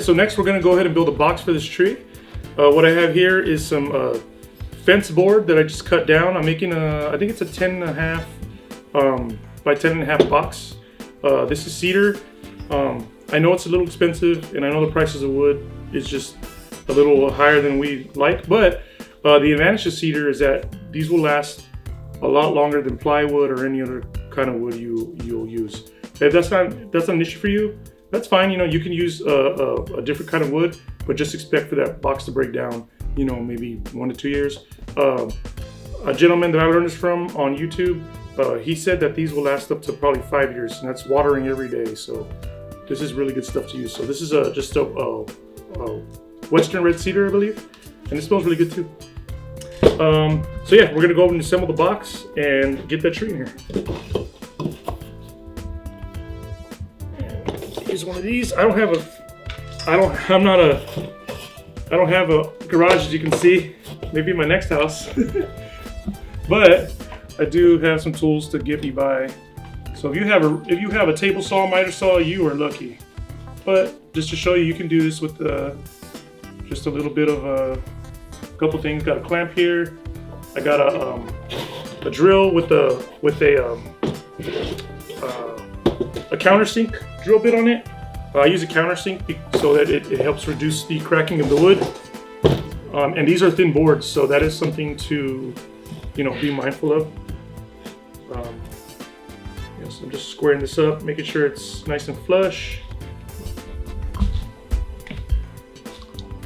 so next we're gonna go ahead and build a box for this tree. What I have here is some fence board that I just cut down. I'm making I think it's a 10.5 by 10.5 box. This is cedar. I know it's a little expensive, and I know the prices of wood is just a little higher than we like, but the advantage of cedar is that these will last a lot longer than plywood or any other kind of wood you'll use. If that's not an issue for you, that's fine. You know, you can use a different kind of wood, but just expect for that box to break down, you know, maybe 1 to 2 years. A gentleman that I learned this from on YouTube, he said that these will last up to probably 5 years, and that's watering every day. So this is really good stuff to use. So this is just a Western red cedar, I believe, and it smells really good too. So yeah, we're gonna go over and assemble the box and get that tree in here. Here's one of these. I don't have a garage, as you can see. Maybe in my next house, but I do have some tools to get me by. So if you have a table saw, miter saw, you are lucky. But just to show you, you can do this with just a little bit of a couple things. Got a clamp here. I got a drill with a countersink drill bit on it. I use a countersink so that it helps reduce the cracking of the wood. And these are thin boards, so that is something to, you know, be mindful of. Yes, I'm just squaring this up, making sure it's nice and flush.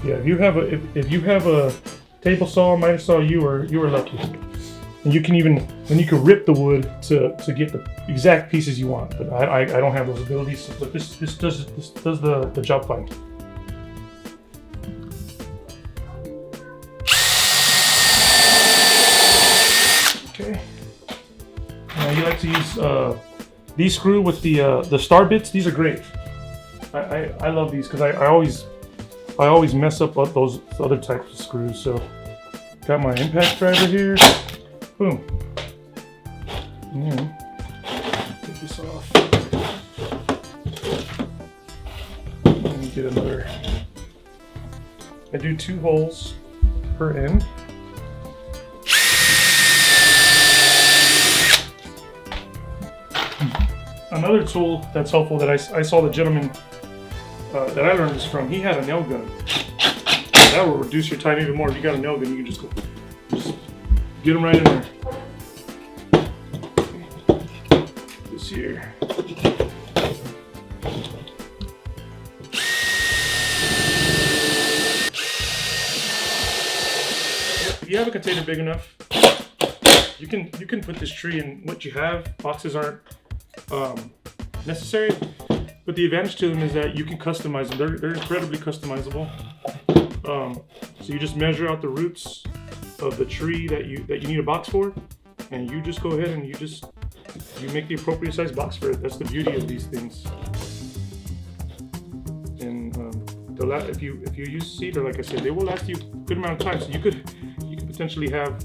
Yeah, if you have a table saw, miter saw, you are lucky. And you can rip the wood to get the exact pieces you want. But I don't have those abilities. But this does the job fine. Okay. Now you like to use these screw with the star bits. These are great. I love these because I always mess up those other types of screws. So got my impact driver here. Boom. Take this off. Let me get another. I do 2 holes per end. Another tool that's helpful that I saw the gentleman that I learned this from, he had a nail gun. That will reduce your time even more. If you got a nail gun, you can just get them right in there. This here. If you have a container big enough, you can put this tree in what you have. Boxes aren't necessary, but the advantage to them is that you can customize them. They're incredibly customizable. So you just measure out the roots of the tree that you need a box for, and you just go ahead and you make the appropriate size box for it. That's the beauty of these things. And if you use cedar, like I said, they will last you a good amount of time. So you could potentially have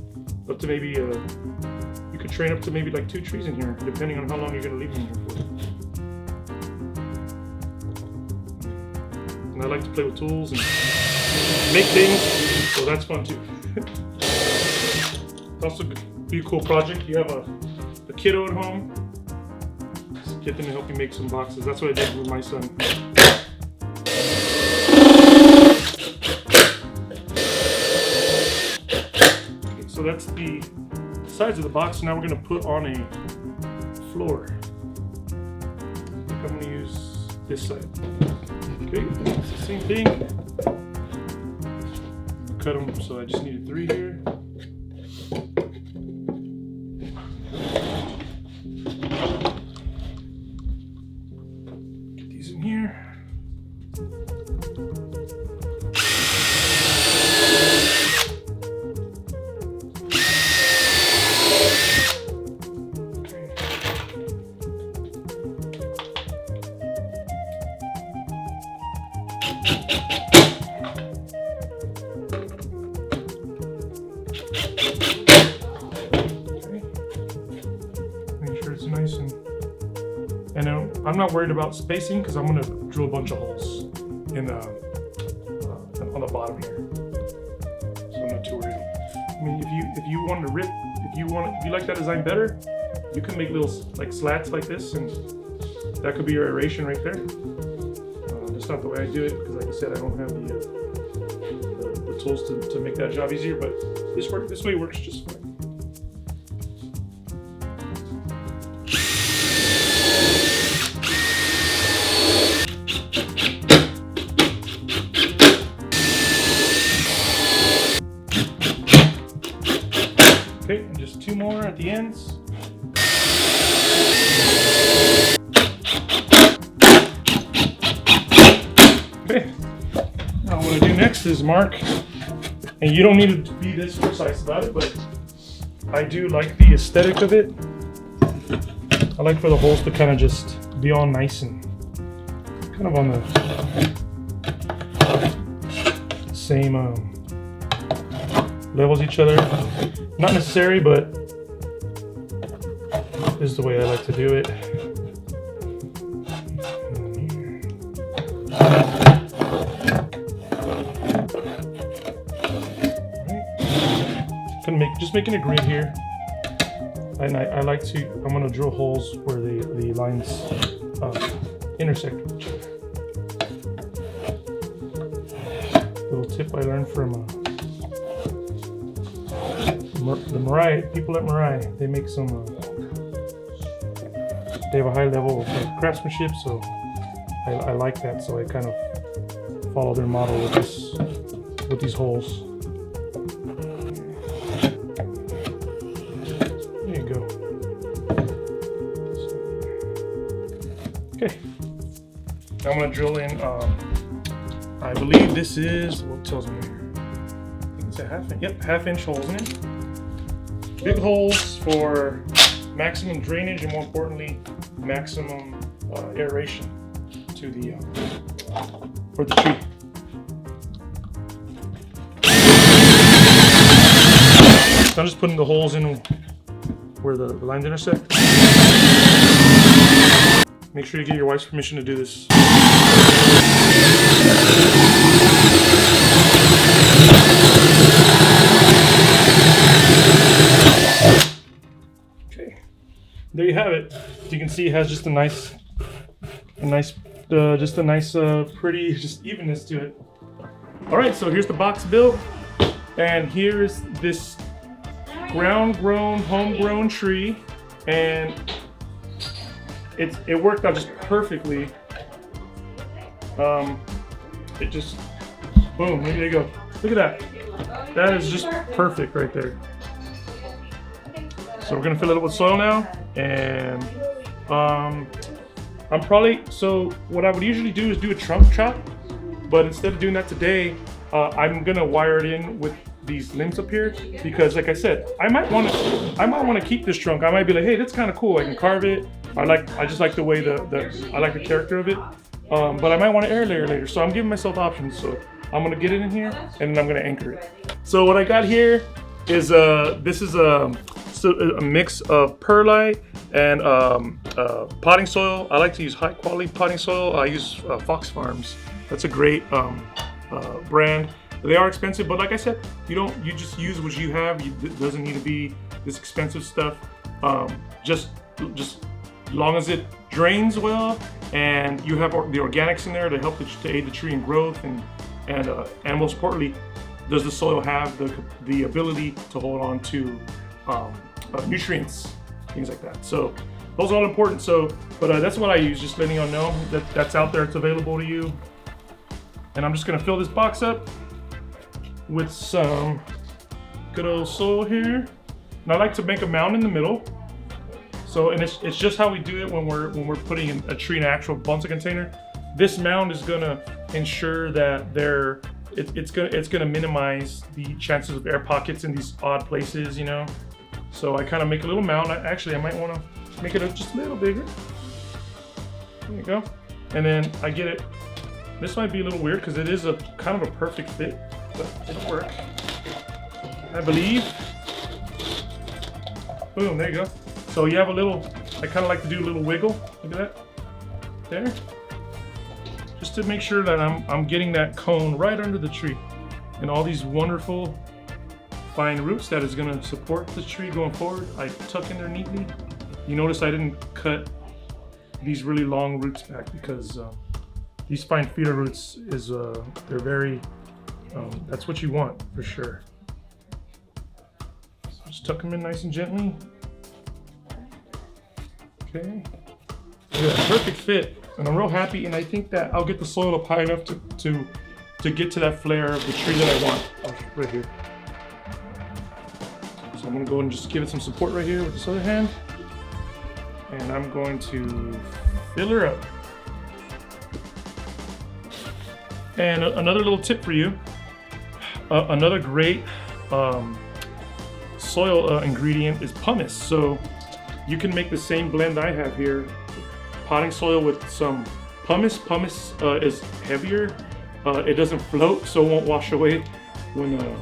up to maybe you could train up to maybe like 2 trees in here, depending on how long you're going to leave them in here for. And I like to play with tools and make things, so that's fun too. It's also be a cool project. You have a kiddo at home, just get them to help you make some boxes. That's what I did with my son. Okay, so that's the sides of the box. Now we're going to put on a floor. I think I'm going to use this side. Okay, it's the same thing. Cut them, so I just needed 3 here. Get these in here. Nice and I'm not worried about spacing because I'm going to drill a bunch of holes in bottom here, so I'm not too worried. I mean, if you want to rip, if you like that design better, you can make little like slats like this, and that could be your aeration right there. That's not the way I do it, because like I said, I don't have the tools to make that job easier, but this way works just fine. Okay, and just 2 more at the ends. Okay, now what I do next is mark, and you don't need to be this precise about it, but I do like the aesthetic of it. I like for the holes to kind of just be all nice and kind of on the same level as each other. Not necessary, but this is the way I like to do it. Just making a grid here, and I like to. I'm gonna drill holes where the lines intersect with each other. Little tip I learned from the Mirai people at Mirai. They make some. They have a high level of craftsmanship, so I like that. So I kind of follow their model with these holes. Okay, now I'm going to drill in, I believe this is, what tells me here? I think it's a half-inch holes in it. Big holes for maximum drainage and, more importantly, maximum aeration to the, for the tree. So I'm just putting the holes in where the lines intersect. Make sure you get your wife's permission to do this. Okay, there you have it. As you can see, it has just a nice, pretty, just evenness to it. All right, so here's the box built, and here's this ground-grown, homegrown tree, and it worked out just perfectly. It just, boom, there you go. Look at that. That is just perfect right there. So we're gonna fill it up with soil now, and so what I would usually do is do a trunk chop, but instead of doing that today, I'm gonna wire it in with these limbs up here, because like I said, I might want to keep this trunk. I might be like, hey, that's kind of cool. I can carve it. I just like the way I like the character of it. But I might want to air layer later, so I'm giving myself options. So I'm gonna get it in here, and then I'm gonna anchor it. So what I got here is this is a mix of perlite and potting soil. I like to use high quality potting soil. I use Fox Farms. That's a great brand. They are expensive, but like I said, you just use what you have. It doesn't need to be this expensive stuff. Just long as it drains well, and you have the organics in there to help to aid the tree in growth, and most importantly, does the soil have the ability to hold on to nutrients, things like that. So those are all important. So, but that's what I use. Just letting you know that that's out there. It's available to you. And I'm just gonna fill this box up with some good old soil here. And I like to make a mound in the middle. So, and it's just how we do it when we're putting a tree in an actual bonsai container. This mound is gonna ensure that it's gonna minimize the chances of air pockets in these odd places, you know. So I kind of make a little mound. Actually, I might want to make it just a little bigger. There you go. And then I get it. This might be a little weird because it is a kind of a perfect fit, but it'll work, I believe. Boom, there you go. So you have a little, I kind of like to do a little wiggle. Look at that, there. Just to make sure that I'm getting that cone right under the tree. and all these wonderful fine roots that is going to support the tree going forward. I tuck in there neatly. You notice I didn't cut these really long roots back because these fine feeder roots is they're very that's what you want for sure. So just tuck them in nice and gently. Okay, yeah, perfect fit, and I'm real happy. And I think that I'll get the soil up high enough to get to that flare of the tree that I want right here. So I'm gonna go and just give it some support right here with this other hand, and I'm going to fill her up. And another little tip for you, another great soil ingredient is pumice. So you can make the same blend I have here, potting soil with some pumice. Pumice is heavier. It doesn't float, so it won't wash away when the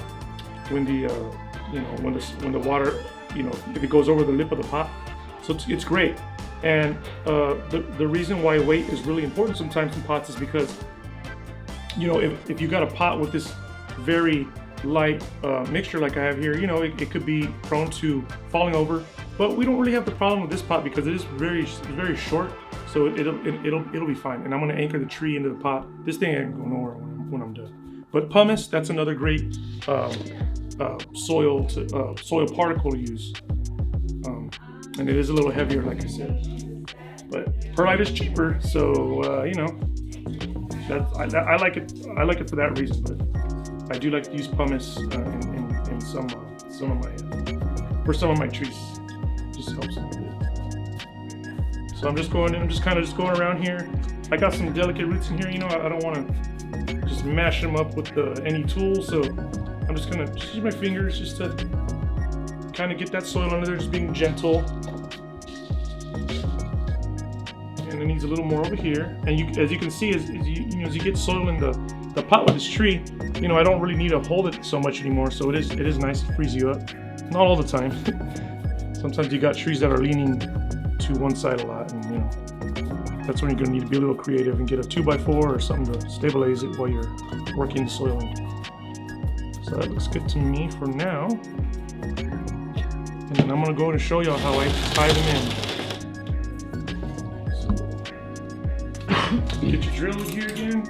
water, if it goes over the lip of the pot. So it's great. And the reason why weight is really important sometimes in pots is because, if you got a pot with this very light mixture like I have here, it could be prone to falling over. But we don't really have the problem with this pot because it is very short, so it'll be fine. And I'm gonna anchor the tree into the pot. This thing ain't going nowhere when I'm done. But pumice, that's another great soil particle to use. And it is a little heavier, like I said. But perlite is cheaper, so I like it. I like it for that reason. But I do like to use pumice in some of my trees. Just helps a little bit. So I'm just going around here. I got some delicate roots in here. I don't want to just mash them up with any tool. So I'm just gonna use my fingers just to kind of get that soil under there, just being gentle. And it needs a little more over here. And as you can see, as you get soil in the pot with this tree, I don't really need to hold it so much anymore. So it is nice to freeze you up. Not all the time. Sometimes you got trees that are leaning to one side a lot, and that's when you're gonna need to be a little creative and get a 2x4 or something to stabilize it while you're working the soiling. So that looks good to me for now. And then I'm gonna go and show y'all how I tie them in. So, get your drill here again.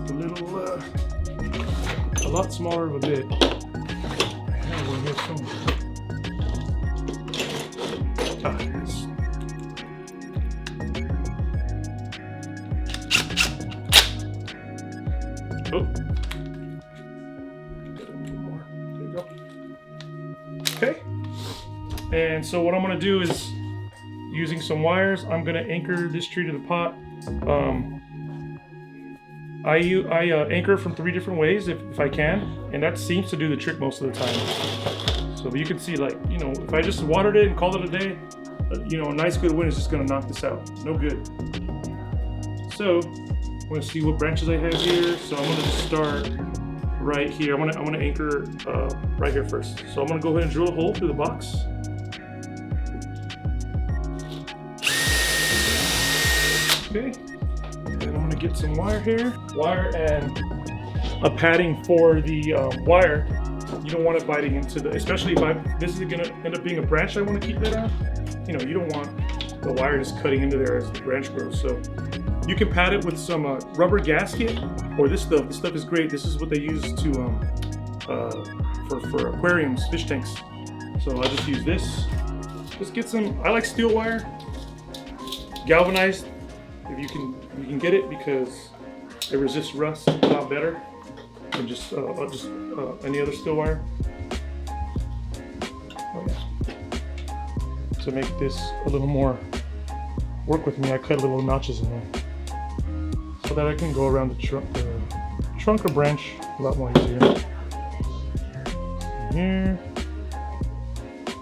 A little, a lot smaller of a bit. I have one here somewhere. Ah, there it is. Oh. Get a little more. There you go. Okay. And so what I'm going to do is, using some wires, I'm going to anchor this tree to the pot. I anchor from 3 different ways if I can, and that seems to do the trick most of the time. So you can see, if I just watered it and called it a day, a nice good wind is just going to knock this out. No good. So I'm going to see what branches I have here. So I'm going to start right here. I'm going to anchor right here first. So I'm going to go ahead and drill a hole through the box. Okay. And I'm going to get some wire here. Wire and a padding for the wire. You don't want it biting into especially if this is going to end up being a branch I want to keep that on. You don't want the wire just cutting into there as the branch grows. So you can pad it with some rubber gasket or this stuff. This stuff is great. This is what they use for aquariums, fish tanks. So I just use this. Just get some. I like steel wire, galvanized. If you can get it, because it resists rust a lot better than just any other steel wire. Oh, yeah. To make this a little more work with me, I cut little notches in there so that I can go around the trunk or branch a lot more easier. Here,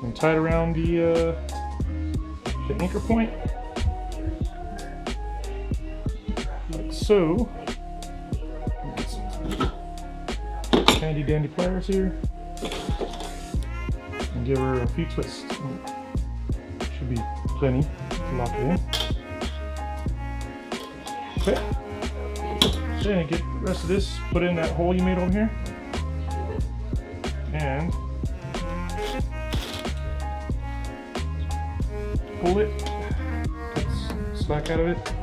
and tie it around the anchor point, like so. Get some handy dandy pliers here, and give her a few twists. Should be plenty to lock it in. Okay. Okay, get the rest of this, put it in that hole you made over here. And pull it, get slack out of it,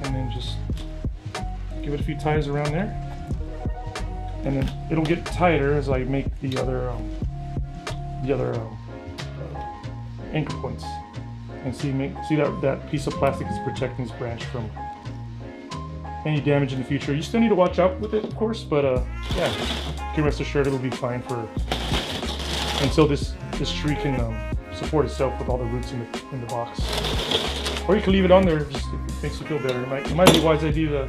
and then just give it a few ties around there. And then it'll get tighter as I make the other anchor points. And see that piece of plastic is protecting this branch from any damage in the future. You still need to watch out with it, of course, but yeah, you can rest assured it'll be fine for until this tree can support itself with all the roots in the box. Or you can leave it on there just if it makes you feel better. It might be a wise idea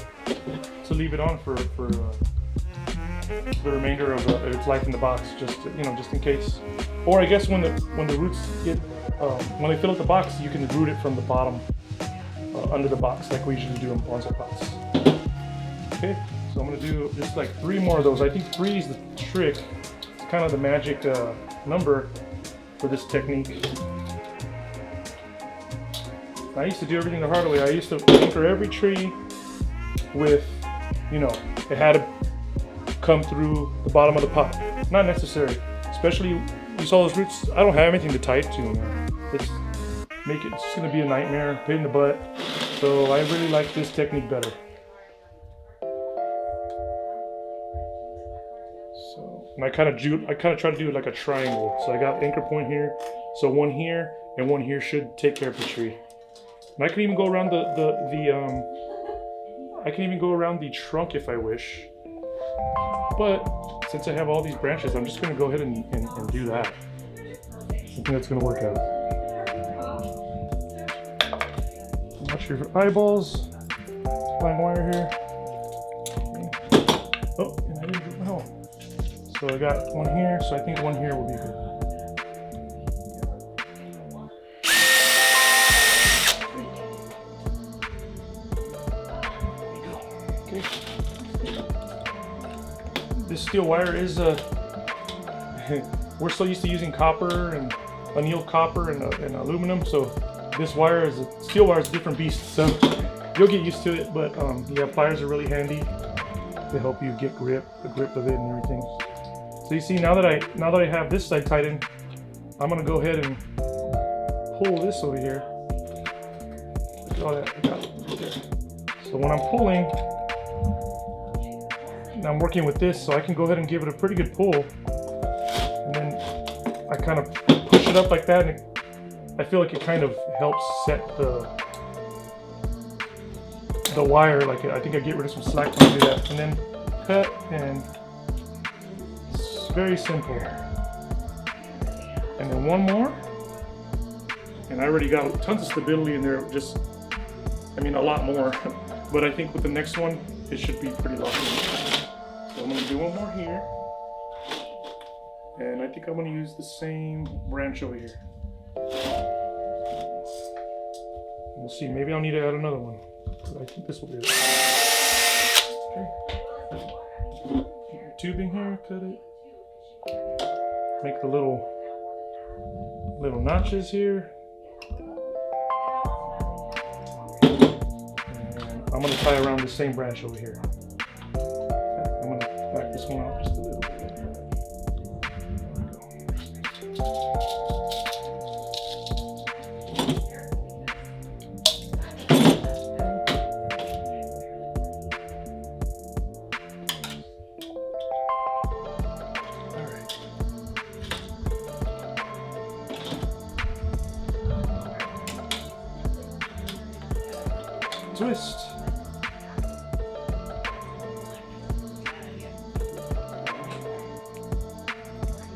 to leave it on for the remainder of its life in the box, just in case. Or I guess when the roots get when they fill up the box, you can root it from the bottom under the box, like we usually do in bonsai pots. Okay, so I'm gonna do just like 3 more of those. I think 3 is the trick. It's kind of the magic number for this technique. I used to do everything the hard way. I used to anchor every tree with, it had to come through the bottom of the pot. Not necessary, especially you saw those roots. I don't have anything to tie it to, man. It's just gonna be a nightmare, pain in the butt. So I really like this technique better. So, and I kind of try to do it like a triangle. So I got anchor point here, so one here and one here should take care of the tree. And I can even go around I can even go around the trunk if I wish. But since I have all these branches, I'm just gonna go ahead and do that. I think that's gonna work out. Watch your eyeballs. Fine wire here. Oh, and I didn't do my hole. So I got one here, so I think one here will be good. Okay. This steel wire is we're so used to using copper and annealed copper and aluminum, so this steel wire is a different beast. So you'll get used to it, but yeah, pliers are really handy to help you get the grip of it and everything. So you see, now that I have this side tied in, I'm gonna go ahead and pull this over here. Look at all that I got right there. So when I'm pulling, and I'm working with this, so I can go ahead and give it a pretty good pull, and then I kind of push it up like that, and I feel like it kind of helps set the wire. Like, I think I get rid of some slack when I do that, and then cut, and it's very simple. And then one more, and I already got tons of stability in there. A lot more. But I think with the next one, it should be pretty long. So I'm gonna do one more here, and I think I'm gonna use the same branch over here. We'll see. Maybe I'll need to add another one. But I think this will be it. Okay. Get your tubing here, cut it. Make the little notches here. And I'm going to tie around the same branch over here. I'm going to back this one out just a little bit. Twist.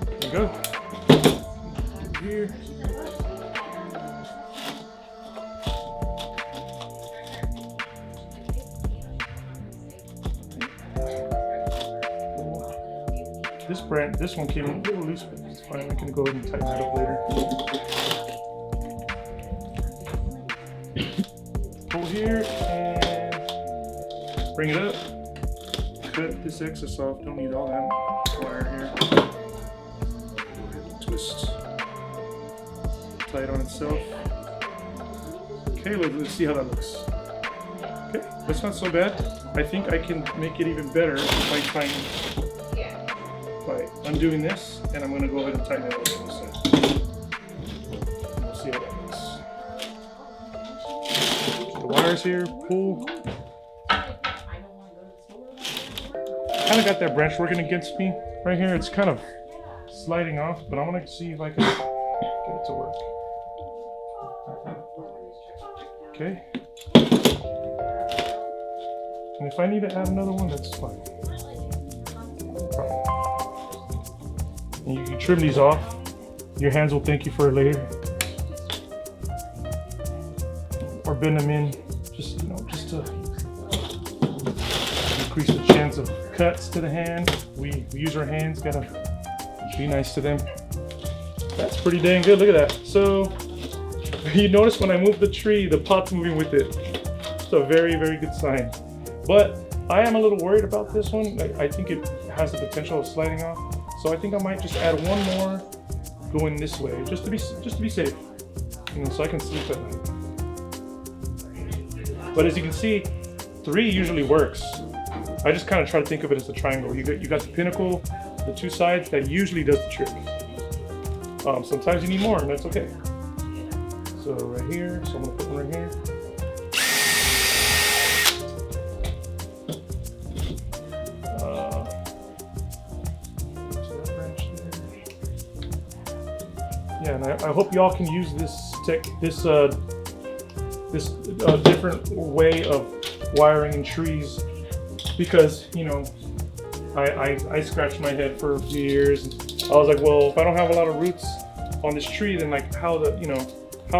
There we go. Here. This one came a little loose, but it's fine. I can go ahead and tighten that up later. Pull here and bring it up. Cut this excess off. Don't need all that wire here. Twist. Tight on itself. Okay, let's see how that looks. Okay, that's not so bad. I think I can make it even better by undoing this, and I'm going to go ahead and tighten it up on this side. We'll see how that looks. The wires here, pull. Kind of got that branch working against me right here. It's kind of sliding off, but I'm going to see if I can get it to work. Okay. And if I need to add another one, that's fine. No problem. And you can trim these off. Your hands will thank you for it later. Or bend them in, just to increase the chance of cuts to the hand. We use our hands, gotta be nice to them. That's pretty dang good, look at that. So, you notice when I move the tree, the pot's moving with it. It's a very, very good sign. But I am a little worried about this one. I think it has the potential of sliding off. So I think I might just add one more going this way, just to be safe. So I can sleep at night. But as you can see, 3 usually works. I just kind of try to think of it as a triangle. You got the pinnacle, the 2 sides, that usually does the trick. Sometimes you need more, and that's okay. So right here, so I'm gonna put one right here. Yeah, and I hope y'all can use this different way of wiring in trees, because I scratched my head for a few years. And I was like, well, if I don't have a lot of roots on this tree, then like how are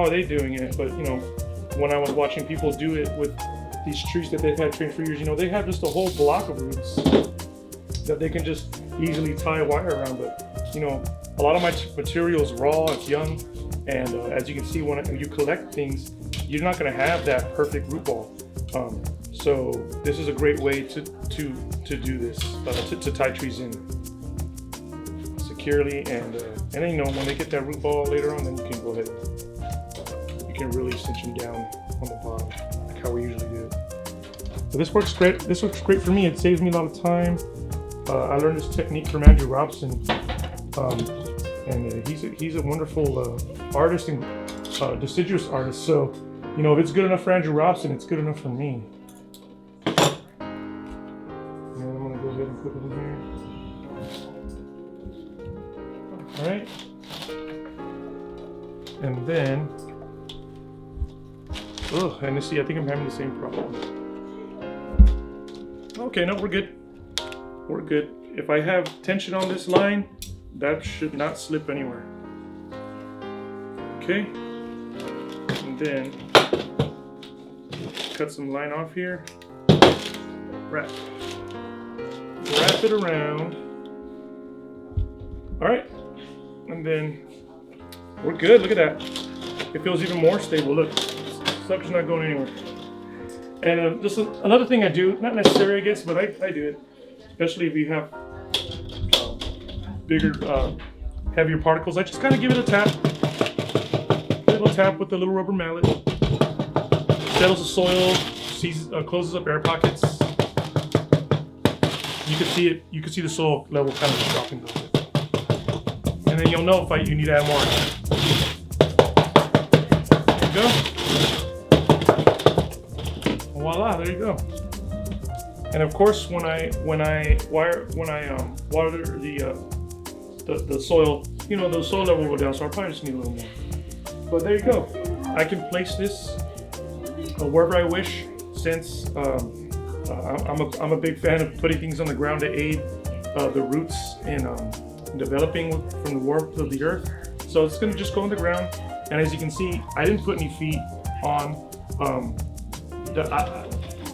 they doing it? But when I was watching people do it with these trees that they've had trained for years, they have just a whole block of roots that they can just easily tie a wire around. But a lot of my material is raw, it's young, and as you can see, when you collect things, you're not going to have that perfect root ball. So this is a great way to do this, to tie trees in securely, and then when they get that root ball later on, then you can go ahead, you can really cinch them down on the bottom, like how we usually do it. But this works great. This works great for me. It saves me a lot of time. I learned this technique from Andrew Robson. And he's a wonderful artist and deciduous artist. So, if it's good enough for Andrew Robson, it's good enough for me. And I'm gonna go ahead and put it in here. All right. And then, and see, I think I'm having the same problem. Okay, no, we're good. We're good. If I have tension on this line, that should not slip anywhere. Okay, and then cut some line off here. Wrap it around. All right, and then we're good. Look at that. It feels even more stable. Look, sucker's not going anywhere. And just another thing I do, not necessary, I guess, but I do it, especially if you have bigger, heavier particles. I just kind of give it a tap. A little tap with the little rubber mallet. Settles the soil, closes up air pockets. You can see it. You can see the soil level kind of dropping a little bit. And then you'll know if you need to add more. There you go. Voila! There you go. And of course, when I water the soil, the soil level will go down, so I probably just need a little more. But there you go. I can place this wherever I wish, since I'm a big fan of putting things on the ground to aid the roots in developing from the warmth of the earth. So it's gonna just go on the ground, and as you can see, I didn't put any feet on.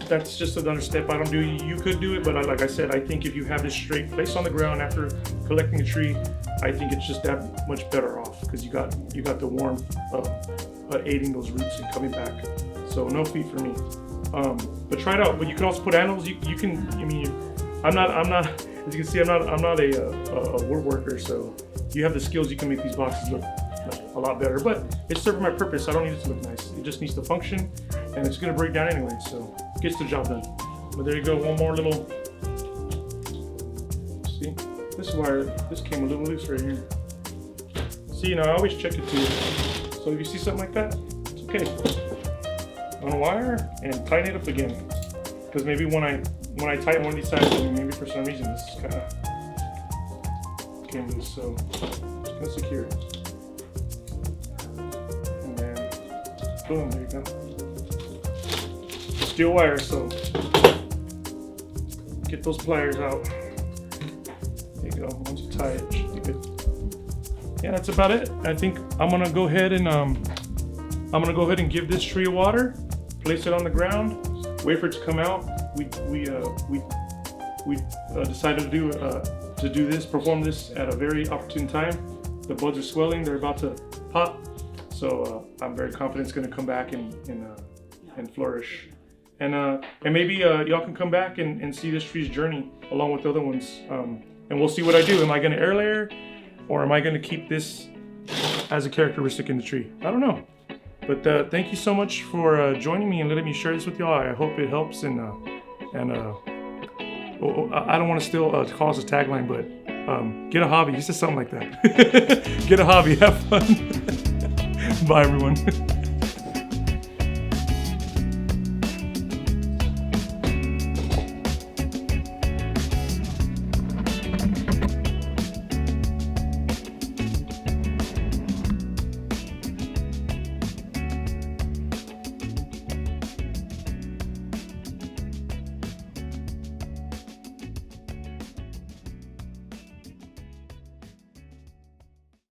That's just another step I don't do. You could do it, but like I said, I think if you have this straight placed on the ground after collecting a tree, I think it's just that much better off, because you got the warmth of aiding those roots and coming back. So no feet for me. But try it out. But you can also put animals. You can. I mean, I'm not. As you can see, I'm not a woodworker. So if you have the skills, you can make these boxes look a lot better. But it's serving my purpose. I don't need it to look nice. It just needs to function, and it's gonna break down anyway. So it gets the job done. But there you go, one more little, see, this wire, this came a little loose right here. See, you know, I always check it too. So if you see something like that, it's okay. Unwire and tighten it up again. Because maybe when I tighten one of these sides, maybe for some reason this kind of came loose. So just gonna secure it. And then boom, there you go. Steel wire, so get those pliers out. There you go. Once you tie it, should be good. Yeah, that's about it. I think I'm gonna go ahead and give this tree water, place it on the ground, wait for it to come out. We decided to do this, perform this at a very opportune time. The buds are swelling; they're about to pop. So I'm very confident it's gonna come back and flourish. And maybe y'all can come back and see this tree's journey along with the other ones. And we'll see what I do. Am I gonna air layer, or am I gonna keep this as a characteristic in the tree? I don't know. But thank you so much for joining me and letting me share this with y'all. I hope it helps. And I don't want to still call us a tagline, but get a hobby. He said something like that. Get a hobby. Have fun. Bye, everyone.